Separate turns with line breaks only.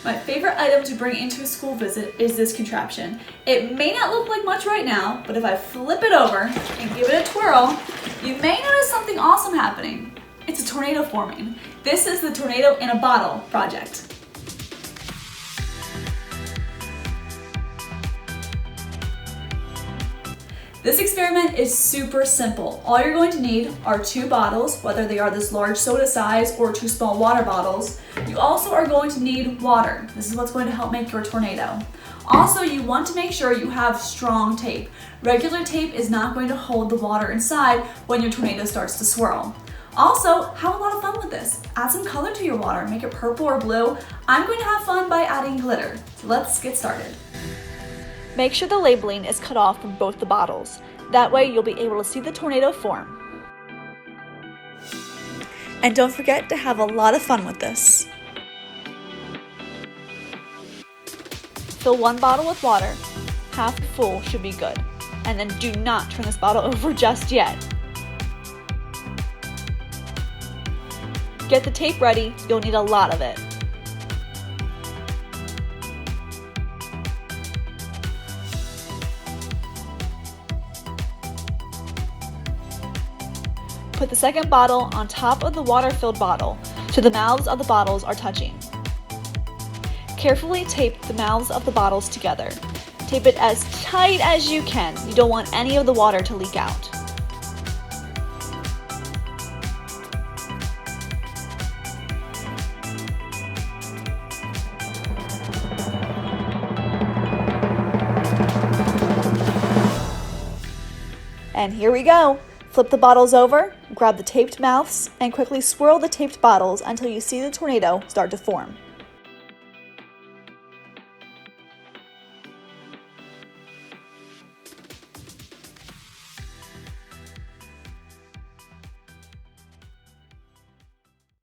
My favorite item to bring into a school visit is this contraption. It may not look like much right now, but if I flip it over and give it a twirl, you may notice something awesome happening. It's a tornado forming. This is the tornado in a bottle project. This experiment is super simple. All you're going to need are 2 bottles, whether they are this large soda size or 2 small water bottles. You also are going to need water. This is what's going to help make your tornado. Also, you want to make sure you have strong tape. Regular tape is not going to hold the water inside when your tornado starts to swirl. Also, have a lot of fun with this. Add some color to your water, make it purple or blue. I'm going to have fun by adding glitter. So let's get started. Make sure the labeling is cut off from both the bottles. That way you'll be able to see the tornado form. And don't forget to have a lot of fun with this. Fill 1 bottle with water. Half full should be good. And then do not turn this bottle over just yet. Get the tape ready, you'll need a lot of it. Put the second bottle on top of the water-filled bottle so the mouths of the bottles are touching. Carefully tape the mouths of the bottles together. Tape it as tight as you can. You don't want any of the water to leak out. And here we go. Flip the bottles over, grab the taped mouths, and quickly swirl the taped bottles until you see the tornado start to form.